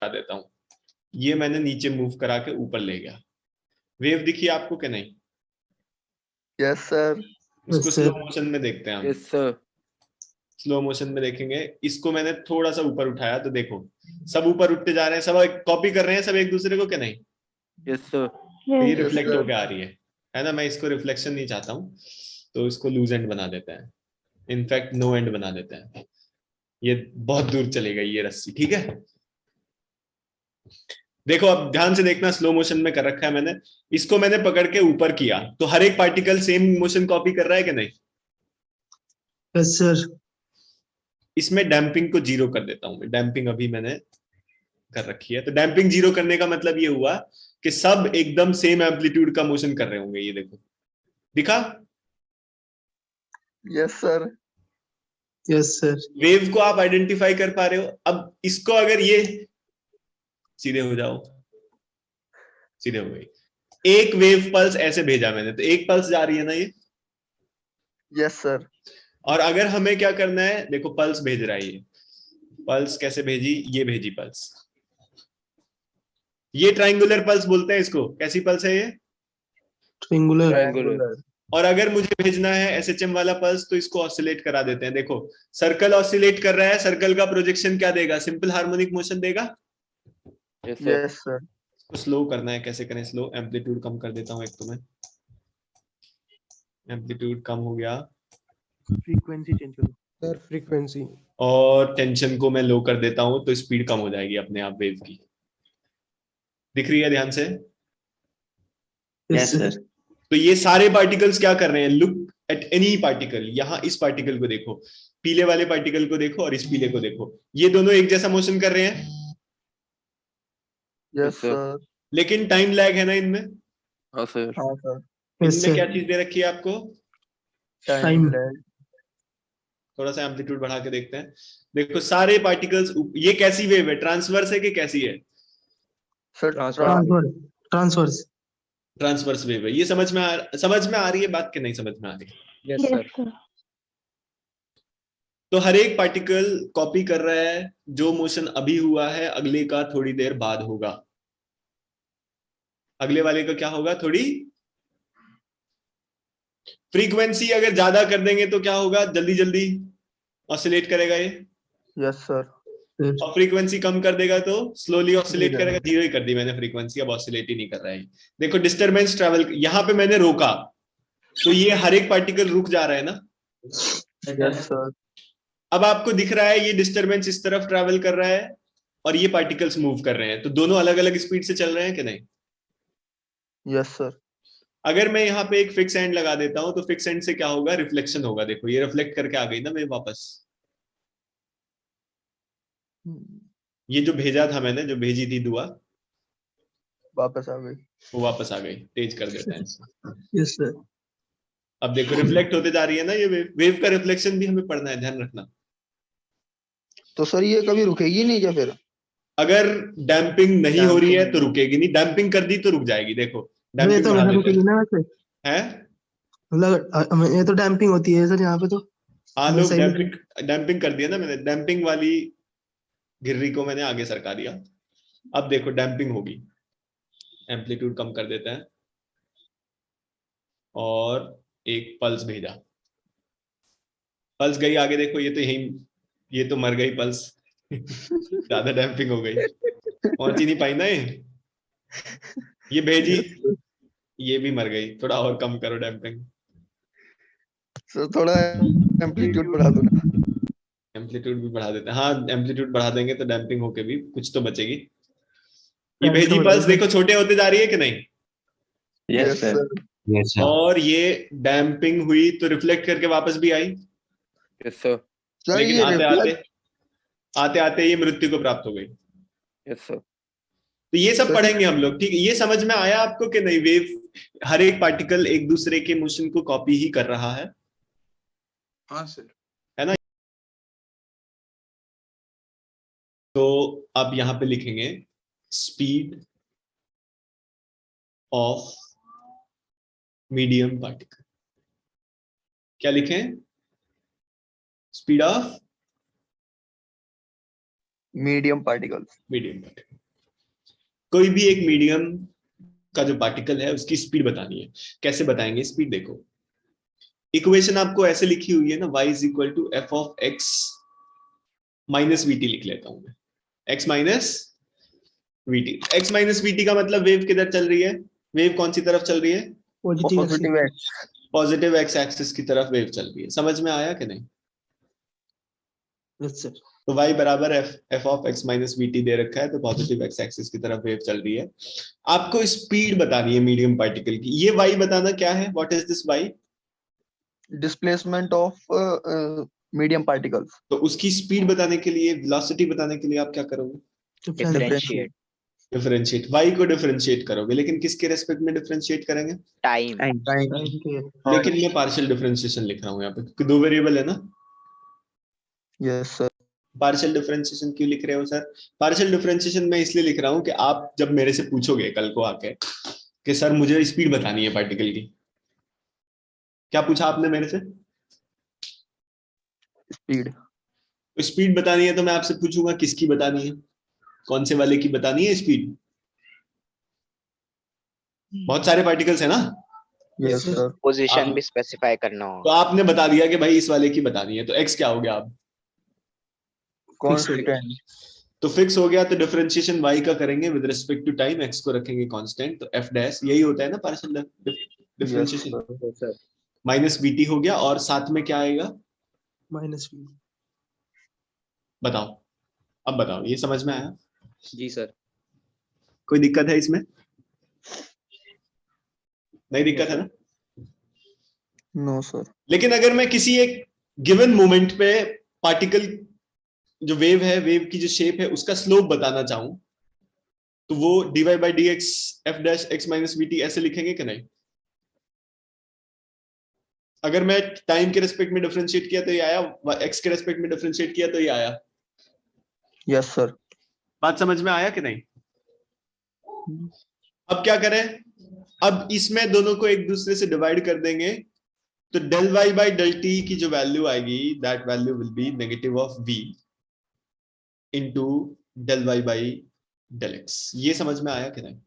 देता हूँ, ये मैंने नीचे मूव करा के ऊपर ले गया। वेव दिखी आपको कि नहीं? Yes sir. इसको स्लो मोशन में देखते हैं हम। Yes sir. स्लो मोशन में देखेंगे, इसको मैंने थोड़ा सा ऊपर उठाया तो देखो सब ऊपर उठते जा रहे हैं, सब कॉपी कर रहे हैं सब एक दूसरे को, कि नहीं? Yes sir. तो ये Yes, रिफ्लेक्ट sir. होके आ रही है ना? मैं इसको रिफ्लेक्शन नहीं चाहता हूँ, तो इसको लूज एंड बना देते हैं, इनफैक्ट नो एंड बना देते हैं। ये बहुत दूर चली गई ये रस्सी, ठीक है। देखो अब ध्यान से देखना, स्लो मोशन में कर रखा है मैंने, इसको मैंने पकड़ के ऊपर किया तो हर एक पार्टिकल सेम मोशन कॉपी कर रहा है कि नहीं? Yes sir. इसमें डैम्पिंग को जीरो कर देता हूं मैं, डैम्पिंग अभी मैंने कर रखी है, तो डैम्पिंग जीरो करने का मतलब ये हुआ कि सब एकदम सेम एम्पलीट्यूड का मोशन कर रहे होंगे। ये देखो, दिखा? Yes sir. Yes sir. Wave को आप आइडेंटिफाई कर पा रहे हो? अब इसको अगर ये सीधे हो जाओ, सीधे हो गई, एक वेव पल्स ऐसे भेजा मैंने तो एक पल्स जा रही है ना ये? Yes sir. और अगर हमें क्या करना है, देखो पल्स भेज रहा है ये, पल्स कैसे भेजी, ये भेजी पल्स, ये ट्रायंगुलर पल्स बोलते हैं इसको। कैसी पल्स है ये? ट्रायंगुलर। ट्रायंगुलर। और अगर मुझे भेजना है एसएचएम वाला पल्स तो इसको ऑसिलेट करा देते हैं। देखो सर्कल ऑसिलेट कर रहा है, सर्कल का प्रोजेक्शन क्या देगा? सिंपल हार्मोनिक मोशन देगा। Yes sir. Yes sir. इसको स्लो करना है, कैसे करें स्लो? एम्पलीट्यूड कम कर देता हूं एक, तो मैं एम्पलीट्यूड कम हो गया फ्रीक्वेंसी चेंज करो सर, फ्रीक्वेंसी। और टेंशन को मैं लो कर देता हूं तो स्पीड कम हो जाएगी अपने आप वेव की। दिख रही है ध्यान से? Yes sir. तो ये सारे पार्टिकल्स क्या कर रहे हैं? लुक एट एनी पार्टिकल, यहां इस पार्टिकल को देखो, पीले वाले पार्टिकल को देखो और इस पीले को देखो, ये दोनों एक जैसा मोशन कर रहे हैं, यस सर। लेकिन टाइम लैग है ना इनमें? हाँ सर। हाँ सर। यस इनमें क्या सर। चीज दे रखी है आपको? Time Time. लैग। थोड़ा सा एम्पलीट्यूड बढ़ा के देखते हैं। देखो सारे पार्टिकल्स, ये कैसी वेव है? ट्रांसवर्स है कि कैसी है? Sir transfer. Transfers. Transverse wave है। ये समझ में आ रही है बात कि नहीं समझ में आ रही? Yes sir. तो हर एक पार्टिकल कॉपी कर रहा है, जो मोशन अभी हुआ है अगले का थोड़ी देर बाद होगा, अगले वाले का क्या होगा? थोड़ी फ्रीक्वेंसी अगर ज्यादा कर देंगे तो क्या होगा? जल्दी जल्दी ऑसिलेट करेगा ये, यस सर। और फ्रीक्वेंसी कम कर देगा तो स्लोली ऑसिलेट करेगा। जीरो ही कर दी मैंने फ्रीक्वेंसी, अब ऑसिलेट ही नहीं कर रहा है। देखो डिस्टरबेंस ट्रैवल, यहां पे मैंने रोका तो ये हर एक पार्टिकल रुक जा रहा है ना? Yes sir. अब आपको दिख रहा है ये डिस्टरबेंस इस तरफ ट्रैवल कर रहा है और ये पार्टिकल्स मूव कर रहे हैं, तो दोनों अलग अलग स्पीड से चल रहे हैं कि नहीं? Yes sir. अगर मैं यहाँ पे एक फिक्स एंड लगा देता हूं तो फिक्स एंड से क्या होगा? रिफ्लेक्शन होगा। देखो ये रिफ्लेक्ट करके आ गई ना मैं वापस, ये जो भेजा था मैंने, जो भेजी थी दुआ, वापस आ गई। वो वापस आ गई। तेज कर देते हैं इसको। Yes sir. अब देखो रिफ्लेक्ट होते जा रही है ना ये वेव, वेव का रिफ्लेक्शन भी हमें पढ़ना है, ध्यान रखना। तो सर ये कभी रुकेगी नहीं क्या फिर? अगर डैम्पिंग नहीं हो रही है तो रुकेगी नहीं, डैम्पिंग कर दी तो रुक जाएगी। देखो ये डैम्पिंग तो बढ़ा वैसे देते रुकेगी ना वैसे, हैं। मतलब ये तो डैम्पिंग होती है सर यहाँ पे तो। हाँ वैसा लोग ही डैम्पिंग कर दिया ना मैंने, डैम्पिंग वाली घिर्री को मैंने आगे सरका दिया। अब देखो डैम्पिंग होगी, एम्पलीट्यूड कम कर देते हैं और एक पल्स भेजा, पल्स गई आगे। देखो ये तो यही, ये तो मर गई पल्स। ज्यादा डैम्पिंग हो गई, पहुंच ही नहीं पाई ना ये भेजी, ये भी मर गई। थोड़ा और कम करो डैम्पिंग। सर थोड़ा एम्पलीट्यूड बढ़ा दो ना। एम्पलीट्यूड भी बढ़ा देते हैं, हाँ एम्पलीट्यूड बढ़ा देंगे तो डैम्पिंग होके भी कुछ तो बचेगी। ये भेजी पल्स देखो छोटे होते जा रही है कि नहीं? Yes sir. और ये डैम्पिंग हुई तो रिफ्लेक्ट करके वापस भी आई, यस सर। सर लेकिन ये आते आते रिफ्लेक्ट। आते आते ये मृत्यु को प्राप्त हो गई। Yes sir. तो ये सब सर पढ़ेंगे हम लोग, ठीक है? ये समझ में आया आपको कि नहीं? वेव हर एक पार्टिकल एक दूसरे के मोशन को कॉपी ही कर रहा है। हाँ सर। है ना? तो आप यहां पे लिखेंगे स्पीड ऑफ मीडियम पार्टिकल। क्या लिखें? Speed of medium particles. Medium particle. कोई भी एक मीडियम का जो पार्टिकल है उसकी स्पीड बतानी है। कैसे बताएंगे स्पीड? देखो इक्वेशन आपको ऐसे लिखी हुई है ना, y is equal to F of X minus VT लिख लेता हूं मैं, x minus VT. x minus VT का मतलब वेव किधर चल रही है? वेव कौन सी तरफ चल रही है? Positive positive x. Positive x axis की तरफ वेव चल रही है। समझ में आया कि नहीं? Yes sir. तो y बराबर F of X minus VT दे रखा है, तो पॉजिटिव एक्स एक्सिस की तरफ वेव चल रही है। आपको स्पीड बतानी है मीडियम पार्टिकल की। ये y बताना क्या है? What is this y? Displacement of medium particles. तो उसकी स्पीड बताने के लिए, वेलोसिटी बताने के लिए आप क्या करोगे? Differentiate differentiate. y को डिफरेंशिएट करोगे, लेकिन किसके रेस्पेक्ट में डिफरेंशिएट करेंगे? Time time. लेकिन मैं पार्शियल डिफरेंशिएशन लिख रहा हूँ यहाँ पे, क्योंकि दो वेरिएबल है ना। Yes sir. पार्शियल डिफरेंशिएशन क्यों लिख रहे हो सर? पार्शियल डिफरेंशिएशन मैं इसलिए लिख रहा हूँ कि आप जब मेरे से पूछोगे कल को आके कि सर मुझे स्पीड बतानी है पार्टिकल की, क्या पूछा आपने मेरे से? स्पीड। स्पीड बतानी है तो मैं आपसे पूछूंगा किसकी बतानी है, कौन से वाले की बतानी है स्पीड? बहुत सारे पार्टिकल्स है ना, यस सर। पोजीशन आप- भी स्पेसिफाई करना तो होगा। आपने बता दिया कि भाई इस वाले की बतानी है, तो एक्स क्या हो गया आप? कांस्टेंट। तो फिक्स हो गया, तो डिफरेंशिएशन y का करेंगे with respect to time, x को रखेंगे कांस्टेंट, तो f डैश यही होता है ना partial yes differentiation. Sir. Minus BT हो गया, और साथ में क्या आएगा माइनस वी। बताओ? अब बताओ, ये समझ में आया? जी सर। कोई दिक्कत है इसमें? नहीं दिक्कत है ना? No sir. लेकिन अगर मैं किसी एक गिवन मोमेंट पे पार्टिकल जो वेव है, वेव की जो शेप है, उसका स्लोप बताना चाहूं, तो वो dy by D x F dash X minus V T ऐसे लिखेंगे कि नहीं? अगर मैं टाइम के रेस्पेक्ट में डिफरेंशिएट किया तो ये आया, एक्स के रेस्पेक्ट में डिफरेंशिएट किया तो ये आया। Yes sir. बात समझ में आया कि नहीं? अब क्या करें? अब इसमें दोनों को एक दूसरे से डिवाइड कर देंगे, तो del Y by del T की जो वैल्यू आएगी, that value will be negative of v into del Y by del X. ये समझ में आया कि नहीं?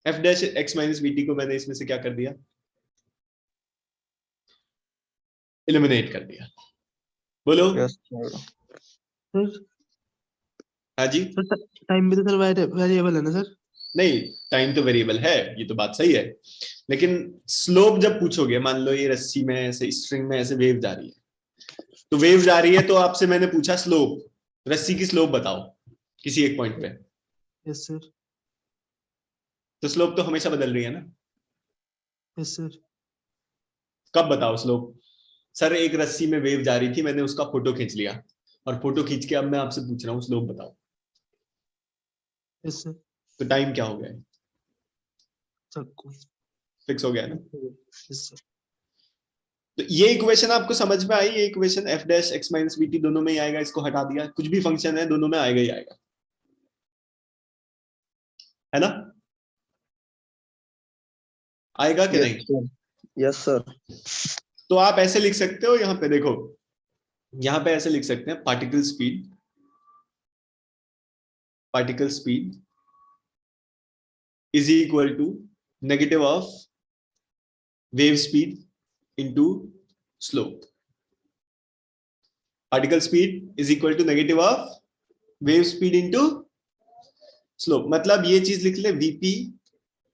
F dash X minus V T को मैंने इसमें से क्या कर दिया? एलिमिनेट कर दिया। बोलो। Yes sir. सर हाँ जी। टाइम भी तो सर वेरिएबल है ना सर? नहीं, टाइम तो वेरिएबल है, ये तो बात सही है, लेकिन स्लोप जब पूछोगे, मान लो ये रस्सी में ऐसे, स्ट्रिंग में ऐसे वेव जा रही है, तो वेव जा रही है, तो आपसे मैंने पूछा स्लोप, रस्सी की स्लोप बताओ किसी एक पॉइंट पे, यस सर। तो स्लोप तो हमेशा बदल रही है ना। Yes sir. कब बताओ स्लोप? सर एक रस्सी में वेव जा रही थी, मैंने उसका फोटो खींच लिया, और फोटो खींच के अब मैं आपसे पूछ रहा हूँ स्लोप बताओ, यस सर। तो टाइम क्या हो गया है? सबको। फिक्स हो गया है ना? Yes sir. तो ये इक्वेशन आपको समझ में आई? ये equation F dash X minus B T दोनों में ही आएगा, इसको हटा दिया, कुछ भी फंक्शन है दोनों में आएगा ही आएगा, है ना? आएगा कि नहीं? Yes sir. तो आप ऐसे लिख सकते हो, यहां पे देखो, यहां पे ऐसे लिख सकते हैं, particle speed is equal to negative of wave speed into slope. Particle speed is equal to negative of wave speed into slope. मतलब ये चीज लिख ले, VP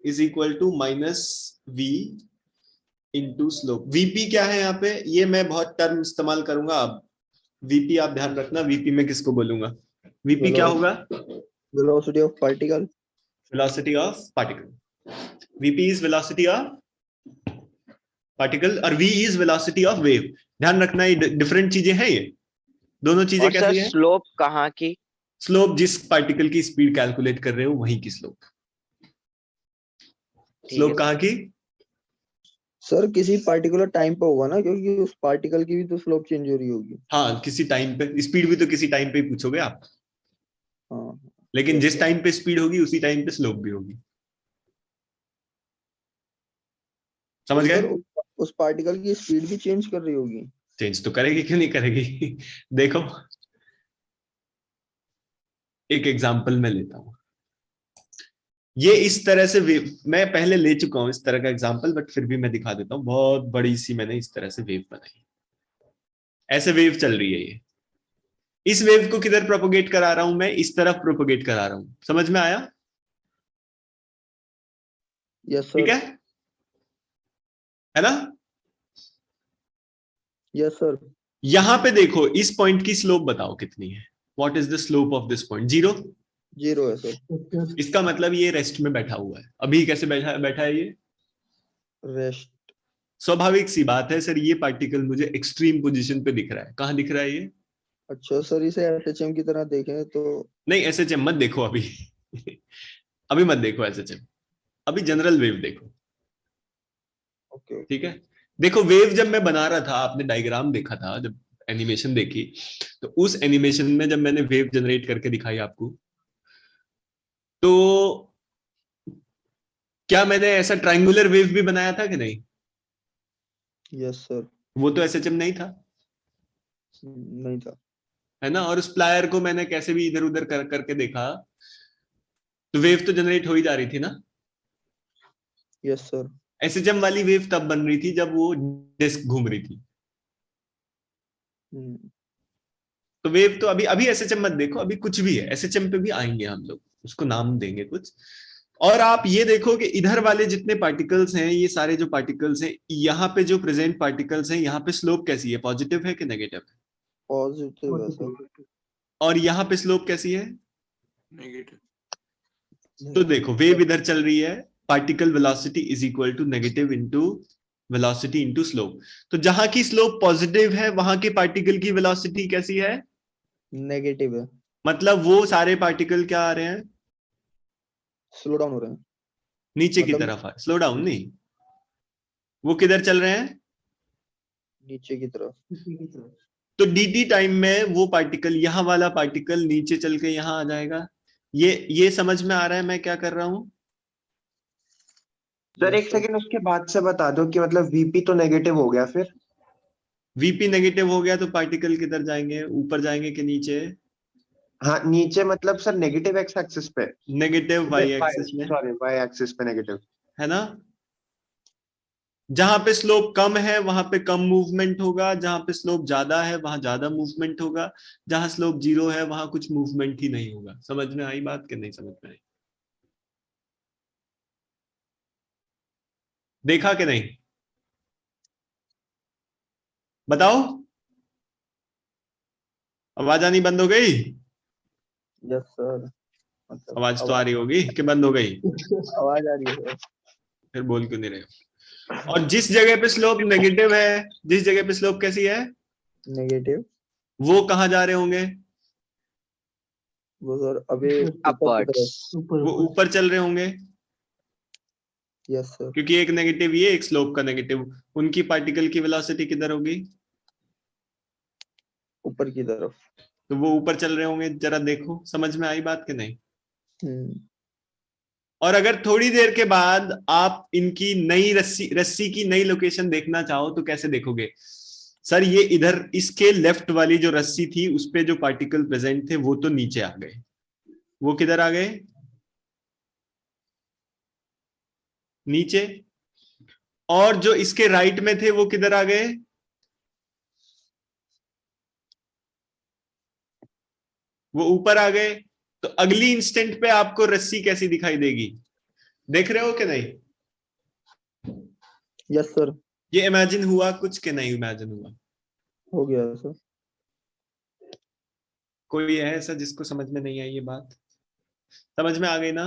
is equal to minus V into slope. VP क्या है यहाँ पे? ये मैं बहुत टर्म इस्तेमाल करूंगा, अब वीपी आप ध्यान रखना, वीपी में किसको बोलूंगा? वीपी क्या होगा? Velocity of particle. Velocity of particle. VP is velocity of particle और V is velocity of wave. ध्यान रखना, ये डिफरेंट चीजें हैं, ये दोनों चीजें और सर कैसी हैं? स्लोप कहाँ की? स्लोप जिस पार्टिकल की स्पीड कैलकुलेट कर रहे हो वहीं की स्लोप। ठीक है स्लोप कहाँ की? सर किसी पार्टिकुलर टाइम पे होगा ना, क्योंकि उस पार्टिकल की भी तो स्लोप चेंज हो रही होगी। हाँ, किसी टाइम पे स्पीड भी तो किसी टाइम पे ही पूछोगे आप, हाँ। लेकिन जिस टाइम पे स्पीड होगी उसी टाइम पे स्लोप भी होगी। समझ तो गए? सर उस पार्टिकल की स्पीड भी चेंज कर रही होगी। चेंज तो करेगी, क्यों नहीं करेगी? देखो एक एग्जांपल मैं लेता हूं। ये इस तरह से वेव मैं पहले ले चुका हूं इस तरह का एग्जांपल, बट फिर भी मैं दिखा देता हूं। बहुत बड़ी सी मैंने इस तरह से वेव बनाई, ऐसे वेव चल रही है ये। इस वेव को किधर प्रोपोगेट करा रहा हूं मैं? इस तरफ प्रोपोगेट करा रहा हूं। समझ में आया? यस ठीक सर, है ना? Yes sir. यहां पे देखो, इस पॉइंट की स्लोप बताओ कितनी है? What is the slope of this point? 0। 0 है सर। इसका मतलब ये रेस्ट में बैठा हुआ है। अभी कैसे बैठा बैठा है ये? रेस्ट। स्वाभाविक सी बात है सर, ये पार्टिकल मुझे एक्सट्रीम पोजीशन पे दिख रहा है। कहां दिख रहा है ये? अच्छा सर, इसे एसएचएम की तरह देखें तो नहीं, एसएचएम मत देखो अभी। अभी मत देखो एसएचएम, अभी जनरल वेव देखो। ओके। ठीक है, देखो वेव जब मैं बना रहा था, आपने डायग्राम देखा था, जब एनिमेशन देखी, तो उस एनिमेशन में जब मैंने वेव जनरेट करके दिखाई आपको, तो क्या मैंने ऐसा ट्रायंगुलर वेव भी बनाया था कि नहीं? Yes sir. वो तो एसएचएम नहीं था, नहीं था। है ना? और उस प्लायर को मैंने कैसे भी इधर उधर करके देखा, तो वेव तो जनरेट हो ही जा रही थी ना। Yes sir. एसएचएम वाली वेव तब बन रही थी जब वो डिस्क घूम रही थी। तो वेव तो अभी अभी एसएचएम मत देखो, अभी कुछ भी है, एसएचएम पे भी आएंगे हम लोग, उसको नाम देंगे कुछ। और आप ये देखो कि इधर वाले जितने पार्टिकल्स हैं, ये सारे जो पार्टिकल्स हैं, यहाँ पे जो प्रेजेंट पार्टिकल्स हैं, यहाँ पे स्लोप कैसी है? पॉजिटिव है कि नेगेटिव है? पॉजिटिव है सर। और यहाँ पे स्लोप कैसी है? नेगेटिव। तो देखो, वेव इधर चल रही है, particle velocity is equal to negative into velocity into slope. तो जहां की स्लोप पॉजिटिव है, वहां के पार्टिकल की वेलोसिटी कैसी है? नेगेटिव है। मतलब वो सारे पार्टिकल क्या आ रहे हैं? स्लो डाउन हो रहे हैं। नीचे की मतलब तरफ। स्लो डाउन नहीं, वो किधर चल रहे हैं? नीचे की तरफ। तो dt टाइम में वो पार्टिकल, यहां वाला पार्टिकल नीचे चल के यहां आ जाएगा। ये समझ में आ रहा है मैं क्या कर रहा हूं? सर Yes, एक sir. सेकंड उसके बाद से बता दो कि मतलब वीपी तो नेगेटिव हो गया फिर। vp नेगेटिव हो गया तो पार्टिकल किधर जाएंगे? ऊपर जाएंगे कि नीचे? हाँ नीचे मतलब सर नेगेटिव एक्स एक्सिस पे। नेगेटिव वाई एक्सिस में, सॉरी वाई एक्सिस पे नेगेटिव। है ना? जहां पे स्लोप कम है वहां पे कम मूवमेंट होगा, जहां पे स्लोप ज्यादा है वहां ज्यादा मूवमेंट होगा, जहां स्लोप 0 है वहां कुछ मूवमेंट ही नहीं होगा। समझ में आई बात कि नहीं समझ में आई? देखा कि नहीं? बताओ, आवाज आनी बंद हो गई? Yes sir. मतलब आवाज तो आ रही होगी कि बंद हो गई? आवाज आ रही है सर। फिर बोल क्यों नहीं रहे हो? और जिस जगह पे स्लोप नेगेटिव है, जिस जगह पे स्लोप कैसी है, नेगेटिव। वो कहां जा रहे होंगे? वो सर अभी ऊपर की upwards. तरफ। वो ऊपर चल रहे होंगे, यस सर। क्योंकि एक नेगेटिव ये, एक स्लोप का नेगेटिव। उनकी पार्टिकल की वेलोसिटी किधर होगी? ऊपर की तरफ। तो वो ऊपर चल रहे होंगे। जरा देखो, समझ में आई बात कि नहीं? और अगर थोड़ी देर के बाद आप इनकी नई रस्सी की नई लोकेशन देखना चाहो तो कैसे देखोगे? सर ये इधर इसके लेफ्ट वाली जो रस्सी थी उस पे जो पार्टिकल प्रेजेंट थे वो तो नीचे आ गए। वो किधर आ गए? नीचे। और जो इसके राइट में थे वो किधर आ गए? वो ऊपर आ गए। तो अगली इंस्टेंट पे आपको रस्सी कैसी दिखाई देगी? देख रहे हो कि नहीं? Yes sir. ये इमेजिन हुआ कुछ कि नहीं इमेजिन हुआ? हो गया सर। कोई है ऐसा जिसको समझ में नहीं आई ये बात? समझ में आ गई ना?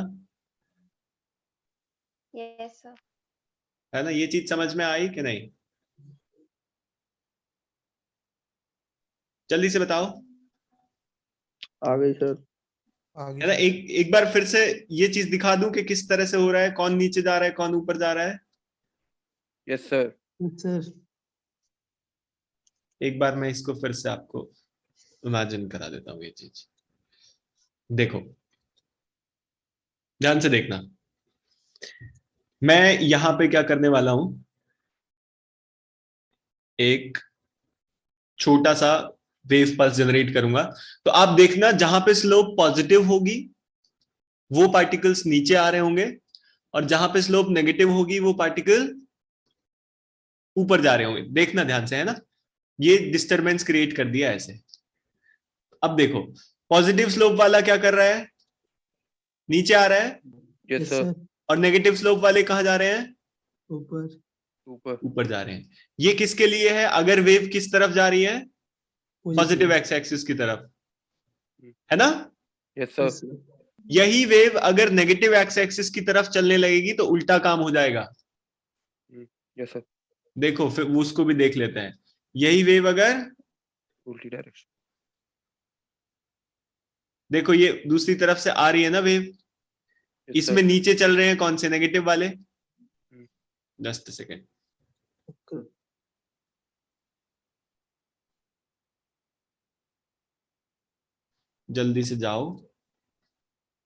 Yes sir. है ना? ये चीज समझ में आई कि नहीं? जल्दी से बताओ। आ गई सर। है ना? एक बार फिर से ये चीज दिखा दूं कि किस तरह से हो रहा है, कौन नीचे जा रहा है कौन ऊपर जा रहा है। Yes sir. सर एक बार मैं इसको फिर से आपको इमेजिन करा देता हूं ये चीज। देखो, ध्यान से देखना। मैं यहां पे क्या करने वाला हूं, एक छोटा सा वेव पल्स जनरेट करूंगा, तो आप देखना जहां पे स्लोप पॉजिटिव होगी वो पार्टिकल्स नीचे आ रहे होंगे, और जहां पे स्लोप नेगेटिव होगी वो पार्टिकल ऊपर जा रहे होंगे। देखना ध्यान से, है ना, ये डिस्टरबेंस क्रिएट कर दिया ऐसे। अब देखो पॉजिटिव स्लोप वाला क्या कर रहा है, नीचे आ रहा है, Yes, यस sir. सर, और नेगेटिव स्लोप वाले कहां जा रहे हैं, ऊपर ऊपर. ऊपर जा रहे हैं। ये किसके लिए है, अगर वेव किस तरफ जा रही है, पॉजिटिव एक्स एक्सिस की तरफ, है ना। Yes, sir. यस सर, यही वेव अगर नेगेटिव एक्स एक्सिस की तरफ चलने लगेगी तो उल्टा काम हो जाएगा। Yes, sir. देखो फिर उसको भी देख लेते हैं। यही वेव अगर, उल्टी डायरेक्शन. देखो ये दूसरी तरफ से आ रही है ना वेव, Yes, इसमें sir. नीचे चल रहे हैं कौन से, नेगेटिव वाले। जस्ट सेकेंड, जल्दी से जाओ,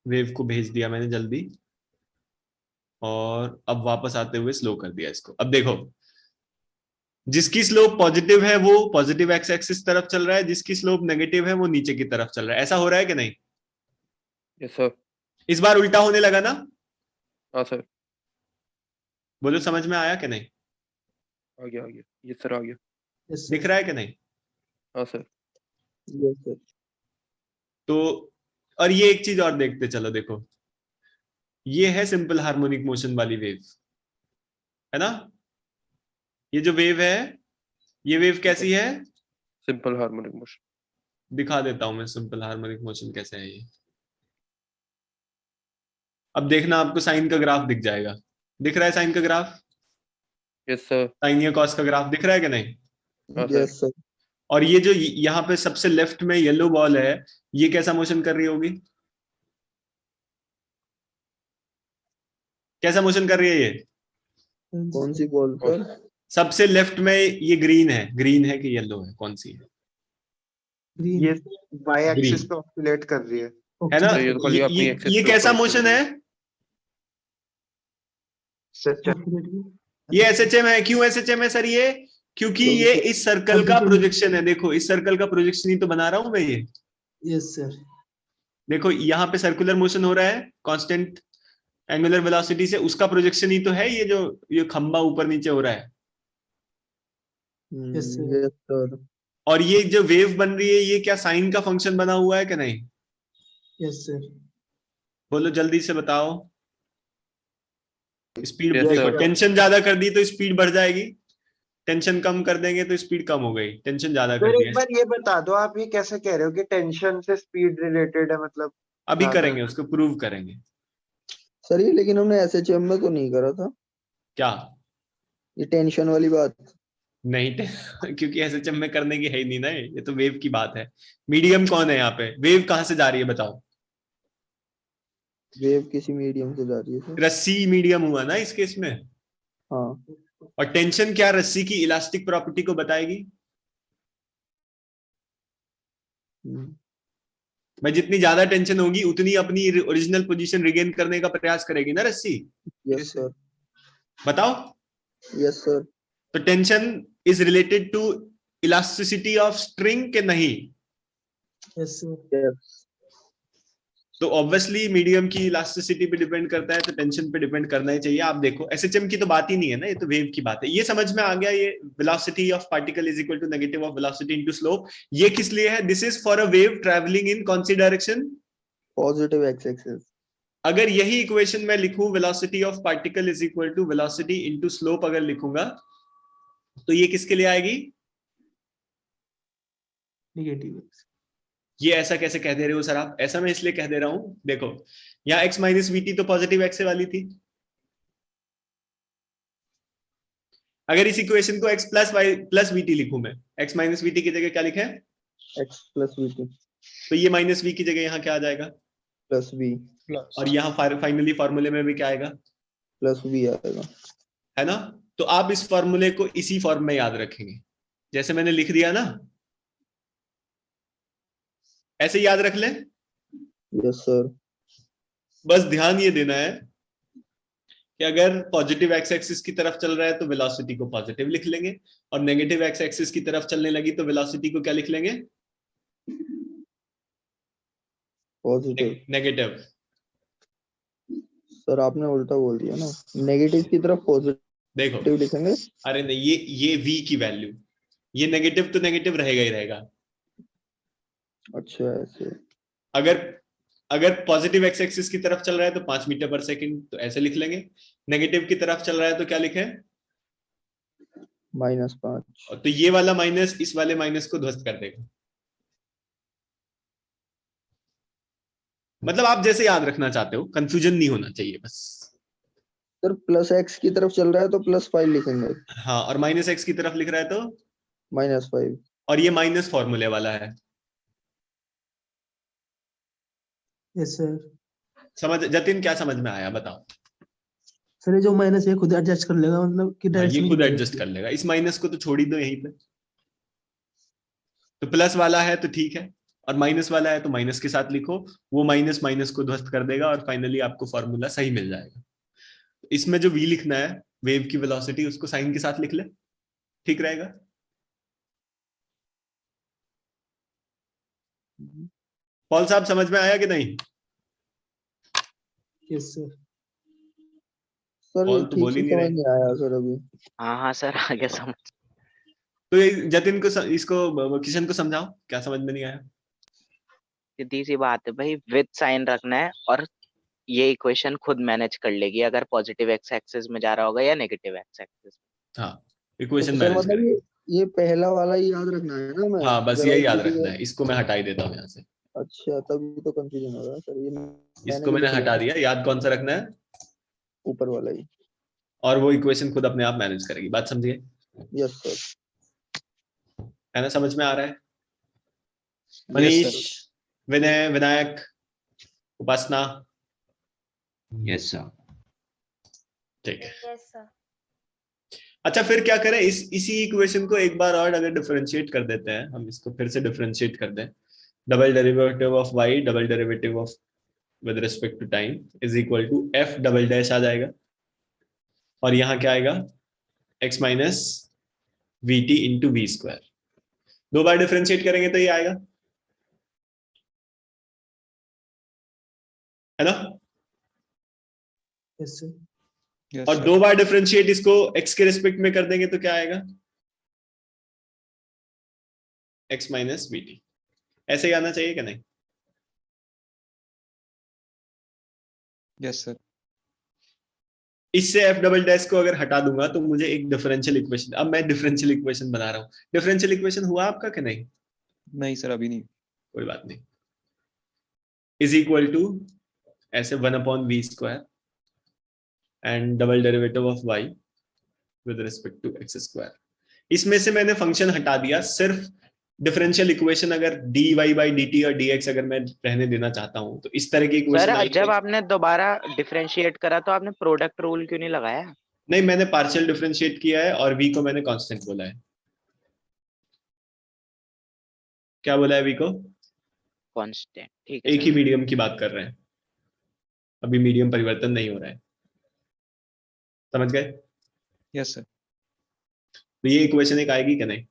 वेव को भेज दिया मैंने जल्दी, और अब वापस आते हुए स्लो कर दिया इसको। अब देखो जिसकी स्लोप पॉजिटिव है वो पॉजिटिव एक्स एक्सिस तरफ चल रहा है, जिसकी स्लोप नेगेटिव है वो नीचे की तरफ चल रहा है। ऐसा हो रहा है कि नहीं, Yes, sir. इस बार उल्टा होने लगा ना, हाँ सर, बोलो समझ में आया कि नहीं, आ गया. Yes, sir, आ गया. यस दिख रहा है कि नहीं। हाँ सर. Yes sir. तो और ये एक चीज और देखते चलो, देखो ये है सिंपल हार्मोनिक मोशन वाली वेव, है ना। ये जो वेव है, ये वेव कैसी है, सिंपल हार्मोनिक मोशन. दिखा देता हूं मैं सिंपल हार्मोनिक मोशन कैसे है ये। अब देखना आपको साइन का ग्राफ दिख जाएगा, दिख रहा है साइन का ग्राफ, यस सर. साइन या कॉस का ग्राफ दिख रहा है कि नहीं। हाँ सर. Yes sir. और ये जो यहाँ पे सबसे लेफ्ट में येलो बॉल है, ये कैसा मोशन कर रही होगी, कैसा मोशन कर रही है ये, कौन सी बॉल सर? सबसे लेफ्ट में ये ग्रीन है कि येलो है, कौन सी है, ग्रीन, ये वाई एक्सिस Green. पे ऑसिलेट कर रही है। है ना। तो ये तो खाली अपनी axis ये पे कैसा ऊपर मोशन है, सच ये एसएचएम है। क्यों एसएचएम है सर ये, क्योंकि ये इस सर्कल का प्रोजेक्शन है। देखो इस सर्कल का प्रोजेक्शन ही तो बना रहा हूं मैं ये। यस सर, देखो यहाँ पे सर्कुलर मोशन हो रहा है कांस्टेंट एंगुलर वेलोसिटी से, उसका प्रोजेक्शन ही तो है ये जो ये खंबा ऊपर नीचे हो रहा है। Yes, sir. Yes sir. और ये जो वेव बन रही है ये क्या साइन का फंक्शन बना हुआ है कि नहीं, यस सर, बोलो जल्दी से बताओ। स्पीड Yes, देखो, sir. टेंशन ज्यादा कर दी तो स्पीड बढ़ जाएगी, टेंशन कम कर देंगे तो स्पीड कम हो गई, टेंशन ज्यादा कर फिर दी एक है। बार ये बता दो, आप ये कैसे कह रहे हो कि टेंशन से स्पीड रिलेटेड है, मतलब अभी ज्यादा- करेंगे उसको, प्रूव करेंगे। सर ये लेकिन हमने एसएचएम में तो नहीं करा था क्या ये टेंशन वाली बात। नहीं क्योंकि एसएचएम में करने की है ही नहीं ना, ये तो वेव की बात है। मीडियम कौन है यहाँ पे, वेव कहाँ से जा रही है बताओ, वेव किसी मीडियम से जा रही है सर। रस्सी मीडियम हुआ ना इस केस में। हाँ। और टेंशन क्या रस्सी की इलास्टिक प्रॉपर्टी को बताएगी, मैं जितनी ज्यादा टेंशन होगी उतनी अपनी ओरिजिनल पोजीशन रिगेन करने का प्रयास करेगी ना रस्सी। Yes sir. बताओ, यस सर। तो tension is related to elasticity of string के नहीं, यस सर, यस। तो ऑब्वियसली मीडियम की इलास्टिसिटी पे डिपेंड करता है, तो टेंशन पे डिपेंड करना ही चाहिए। आप देखो एसएचएम की तो बात ही नहीं है ना, ये तो वेव की बात है। ये समझ में आ गया, ये velocity of particle is equal to negative of velocity into slope. ये किस लिए है, this is for a wave travelling in कौन सी डायरेक्शन, पॉजिटिव एक्स एक्सिस। अगर यही इक्वेशन मैं लिखूं velocity of particle is equal to velocity into slope अगर लिखूंगा, तो ये किसके लिए आएगी, नेगेटिव, ये ऐसा कैसे कह दे रहे हो सर आप, ऐसा मैं इसलिए कह दे रहा हूं, देखो यहाँ x माइनस वीटी तो पॉजिटिव एक्स वाली थी, अगर इस इक्वेशन को x plus y plus v t लिखूं मैं, x माइनस वीटी की जगह क्या लिखे, एक्स प्लस वी तो ये माइनस वी की जगह यहाँ क्या आ जाएगा, प्लस वी और यहाँ फाइनली फॉर्मूले में भी क्या आएगा, प्लस वी आएगा। है ना। तो आप इस फॉर्मूले को इसी फॉर्म में याद रखेंगे, जैसे मैंने लिख दिया ना, ऐसे याद रख लें। Yes sir. बस ध्यान ये देना है कि अगर पॉजिटिव एक्स एक्सिस की तरफ चल रहा है तो वेलोसिटी को पॉजिटिव लिख लेंगे, और नेगेटिव एक्स एक्सिस की तरफ चलने लगी तो वेलोसिटी को क्या लिख लेंगे, पॉजिटिव। नेगेटिव। सर आपने उल्टा बोल दिया ना, नेगेटिव की तरफ पॉजिटिव देखो लिखेंगे। अरे नहीं, ये v की वैल्यू, ये नेगेटिव तो नेगेटिव रहेगा ही रहेगा। अच्छा ऐसे। अगर अगर पॉजिटिव एक्स एक्सिस की तरफ चल रहा है तो 5 मीटर पर सेकंड, तो ऐसे लिख लेंगे। नेगेटिव की तरफ चल रहा है तो क्या लिखें? -5। तो ये वाला माइनस इस वाले माइनस को ध्वस्त कर देगा। मतलब आप जैसे याद रखना चाहते हो, कंफ्यूजन नहीं होना चाहिए बस। सर +x की तरफ चल रहा है तो +5 लिखेंगे। हाँ, और -x की तरफ लिख रहा है तो -5। और ये माइनस फॉर्मूले वाला है। Yes sir. समझ जतिन, क्या समझ में आया बताओ? सर ये जो माइनस है खुद एडजस्ट कर लेगा, मतलब कि हाँ, डायरेक्शन ये ही खुद बदलेगा एडजस्ट इसकी। कर लेगा। इस माइनस को तो छोड़ ही दो यहीं पे। तो प्लस वाला है तो ठीक है, और माइनस वाला है तो माइनस के साथ लिखो। वो माइनस माइनस को ध्वस्त कर देगा और फाइनली आपको फॉर्मूला सही मिल जाएगा। इसमें जो v लिखना है, वेव की वेलोसिटी, उसको साइन के साथ लिख ले, ठीक रहेगा। पॉल साहब समझ में आया कि नहीं? Yes sir. सर ये पॉल तो ठीक बोल ही से नहीं समझ रहे। नहीं आया सर अभी। हाँ हाँ सर, आगे समझ। तो ये जतिन को इसको किशन को समझाओ, क्या समझ में नहीं आया? सीधी सी बात है भाई, विद साइन रखना है और ये इक्वेशन खुद मैनेज कर लेगी अगर पॉजिटिव एक्स एक्सिस में जा रहा होगा या नेगेटिव एक्स एक्सिस। हाँ, तो इक्वेशन सर मैनेज मतलब करेंगे। ये पहला वाला ही याद रखना है ना, मैं हाँ, बस यही याद वेलोसिटी रखना है। है। इसको मैं हटा ही देता हूँ यहाँ से। अच्छा तभी तो कंफ्यूजन हो रहा है सर, ये इसको भी मैंने लिख हटा लिया दिया। याद कौन सा रखना है? ऊपर वाला ही। और वो इक्वेशन खुद अपने आप मैनेज करेगी। बात समझिए, यस सर। है ना? समझ में आ रहा है? Yes, Manish, sir. विनय, विनायक, उपासना, यस सर। ठीक है। Yes sir. अच्छा, फिर क्या करें? इसी इक्वेशन को एक बार और अगर डिफरेंशिएट कर देते हैं, हम इसको फिर से डिफरेंशिएट कर दें। Double derivative of y double derivative of with respect to time is equal to f double dash आ जाएगा, और यहाँ क्या आएगा? x minus V T into V square. 2 बार डिफरेंशिएट करेंगे तो ये आएगा, है ना? Yes sir. Yes, और sir. 2 बार डिफरेंशिएट इसको x के रिस्पेक्ट में कर देंगे तो क्या आएगा? x minus V T. ऐसे ही आना चाहिए कि नहीं? Yes, sir. इससे f डबल डैश को अगर हटा दूंगा तो मुझे एक डिफरेंशियल इक्वेशन, अब मैं डिफरेंशियल इक्वेशन बना रहा हूं। डिफरेंशियल इक्वेशन हुआ आपका कि नहीं? नहीं सर, अभी नहीं। कोई बात नहीं। इज इक्वल टू ऐसे 1/v square and double derivative of y with respect to x square. इसमें से मैंने फंक्शन हटा दिया, सिर्फ डिफरेंशियल इक्वेशन अगर dy बाई dt और dx अगर मैं रहने देना चाहता हूं तो इस तरह की इक्वेशन सर आएगी। जब आपने दोबारा डिफरेंशिएट करा तो आपने प्रोडक्ट रूल क्यों नहीं लगाया? नहीं, मैंने पार्शियल डिफरेंशिएट किया है और v को मैंने कांस्टेंट बोला है। क्या बोला है v को? कांस्टेंट, ठीक है एक ही सर। मीडियम की बात कर रहे हैं, अभी मीडियम परिवर्तन नहीं हो रहा है। समझ गए? Yes, sir. तो ये इक्वेशन एक आएगी कि नहीं?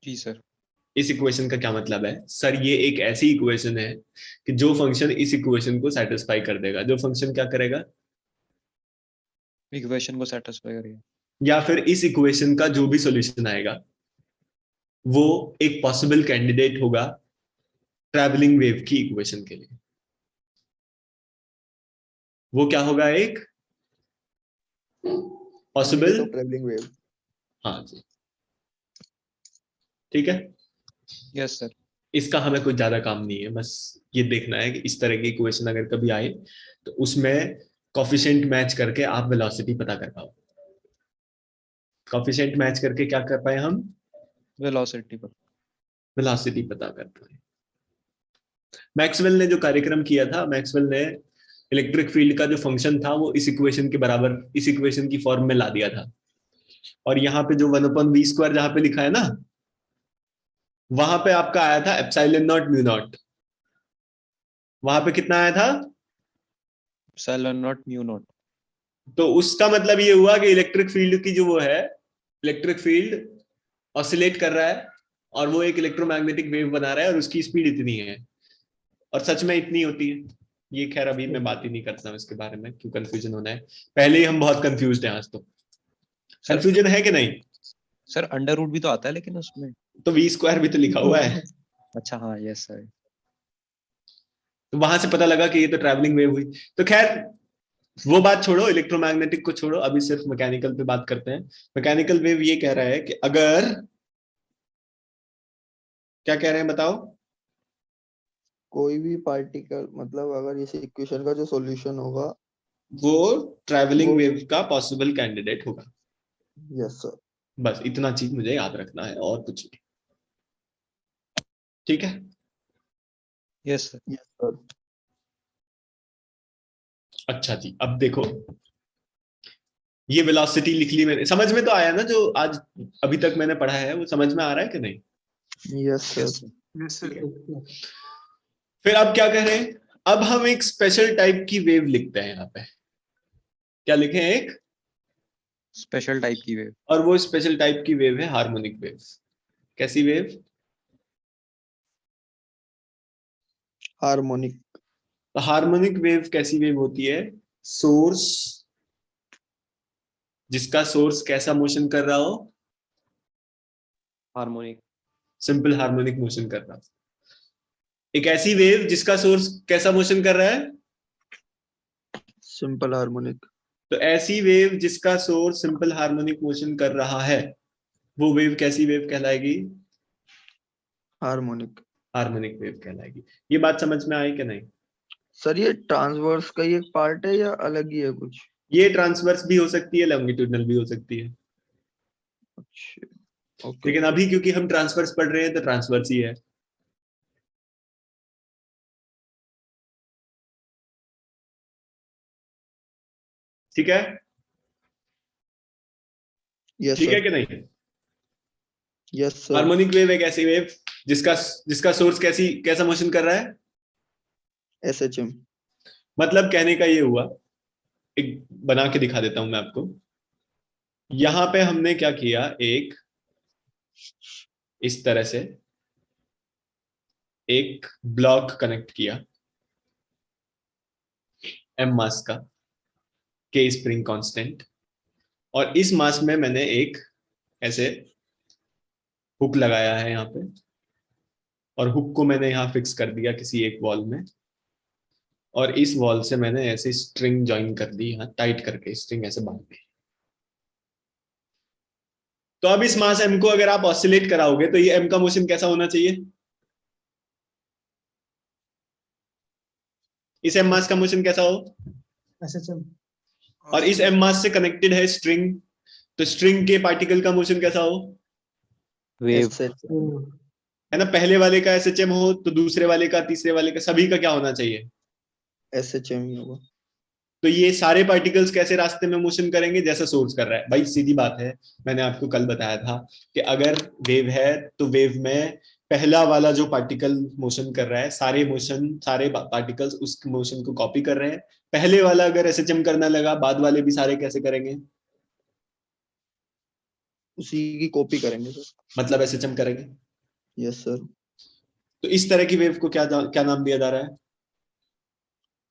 जी सर। इस इक्वेशन का क्या मतलब है? सर ये एक ऐसी इक्वेशन है कि जो फंक्शन इस इक्वेशन को सेटिस्फाई कर देगा। जो फंक्शन क्या करेगा? इक्वेशन को सेटिस्फाई करिए। या फिर इस इक्वेशन का जो भी सॉल्यूशन आएगा वो एक पॉसिबल कैंडिडेट होगा ट्रैवलिंग वेव की इक्वेशन के लिए। वो क्या होगा? एक पॉसिबल ट्रैवलिंग वेव। हाँ जी, ठीक है। Yes, sir. इसका हमें कुछ ज्यादा काम नहीं है, बस ये देखना है कि इस तरह की इक्वेशन अगर कभी आए तो उसमें कोफिशिएंट मैच करके आप वेलोसिटी पता कर पाओ। कोफिशिएंट मैच करके क्या कर पाए हम? Velocity पर। वेलोसिटी पता कर पाए। मैक्सवेल ने जो कार्यक्रम किया था, मैक्सवेल ने इलेक्ट्रिक फील्ड का जो फंक्शन था वो इस इक्वेशन के बराबर, इस इक्वेशन की फॉर्म में ला दिया था। और यहाँ पे जो 1/v स्क्वायर जहां पे लिखा है ना, वहां पे आपका आया था एप्सिलॉन नॉट म्यू नॉट। वहां पे कितना आया था? Epsilon naught mu naught. तो उसका मतलब ये हुआ कि इलेक्ट्रिक फील्ड की जो वो है, इलेक्ट्रिक फील्ड ऑसिलेट कर रहा है और वो एक इलेक्ट्रोमैग्नेटिक वेव बना रहा है और उसकी स्पीड इतनी है, और सच में इतनी होती है। ये खैर अभी मैं बात ही नहीं करता हूँ इसके बारे में, क्यों कंफ्यूजन होना है, पहले ही हम बहुत कंफ्यूज हैं आज तो। कंफ्यूजन है कि नहीं? सर अंडर रूट भी तो आता है लेकिन उसमें। तो v² भी तो लिखा हुआ है, अच्छा हाँ, यस सर। तो वहां से पता लगा कि ये तो ट्रैवलिंग वेव हुई। तो खैर वो बात छोड़ो, इलेक्ट्रोमैग्नेटिक को छोड़ो, अभी सिर्फ मैकेनिकल पे बात करते हैं। मैकेनिकल वेव ये कह रहा है कि अगर, क्या कह रहे हैं बताओ? कोई भी पार्टिकल, मतलब अगर इस इक्वेशन का जो सॉल्यूशन होगा वो ट्रैवलिंग वो- वेव का पॉसिबल कैंडिडेट होगा। Yes sir. बस इतना चीज मुझे याद रखना है और कुछ नहीं, ठीक है? Yes sir. Yes sir. अच्छा जी, अब देखो ये वेलोसिटी लिख ली मैंने, समझ में तो आया ना? जो आज अभी तक मैंने पढ़ा है वो समझ में आ रहा है कि नहीं? Yes sir. Yes, sir. फिर अब क्या कह रहे हैं? अब हम एक स्पेशल टाइप की वेव लिखते हैं यहाँ पे। क्या लिखें? एक स्पेशल टाइप की वेव। और वो स्पेशल टाइप की वेव है हार्मोनिक वेव। कैसी वेव? हार्मोनिक। तो हार्मोनिक वेव कैसी वेव होती है? सोर्स, जिसका सोर्स कैसा मोशन कर रहा हो? हार्मोनिक। सिंपल हार्मोनिक मोशन कर रहा हो। एक ऐसी वेव जिसका सोर्स कैसा मोशन कर रहा है? Simple harmonic. तो ऐसी वेव जिसका सोर्स सिंपल हार्मोनिक मोशन कर रहा है, वो वेव कैसी वेव कहलाएगी? हार्मोनिक। हार्मोनिक वेव कहलाएगी। ये बात समझ में आई कि नहीं? सर ये ट्रांसवर्स का ही एक पार्ट है या अलग ही है कुछ? ये ट्रांसवर्स भी हो सकती है, लॉन्गिट्यूडनल भी हो सकती है, अच्छा ओके। लेकिन अभी क्योंकि हम ट्रांसवर्स पढ़ रहे हैं तो ट्रांसवर्स ही है। ठीक है? यस ठीक है सर। कि नहीं? Yes sir. हार्मोनिक वेव एक ऐसी वेव जिसका जिसका सोर्स कैसा मोशन कर रहा है? SHM। मतलब कहने का ये हुआ, एक बना के दिखा देता हूं मैं आपको। यहां पे हमने क्या किया, एक इस तरह से एक ब्लॉक कनेक्ट किया m मास का, k स्प्रिंग कांस्टेंट, और इस मास में मैंने एक ऐसे हुक लगाया है यहाँ पे, और हुक को मैंने यहाँ फिक्स कर दिया किसी एक वॉल में, और इस वॉल से मैंने ऐसे स्ट्रिंग ज्वाइन कर दी, यहाँ टाइट करके स्ट्रिंग ऐसे बांध दी। तो अब इस मास m को अगर आप ऑसिलेट कराओगे तो ये m का मोशन कैसा होना चाहिए? इस m मास का मोशन कैसा हो? SHM। और इस m मास से कनेक्टेड है स्ट्रिंग, तो स्ट्रिंग के पार्टिकल का मोशन कैसा हो? वेव। SHM। है ना? पहले वाले का SHM हो तो दूसरे वाले का, तीसरे वाले का, सभी का क्या होना चाहिए? SHM ही होगा। तो ये सारे पार्टिकल्स कैसे रास्ते में मोशन करेंगे? जैसा सोर्स कर रहा है। भाई सीधी बात है, मैंने आपको कल बताया था कि अगर वेव है तो वेव में पहला वाला जो पार्टिकल मोशन कर रहा है, सारे पार्टिकल्स उस मोशन को कॉपी कर रहे हैं। पहले वाला अगर SHM करने लगा, बाद वाले भी सारे कैसे करेंगे? उसी की कॉपी करेंगे सर। मतलब SHM करेंगे। Yes sir. तो इस तरह की वेव को क्या नाम दिया जा रहा है?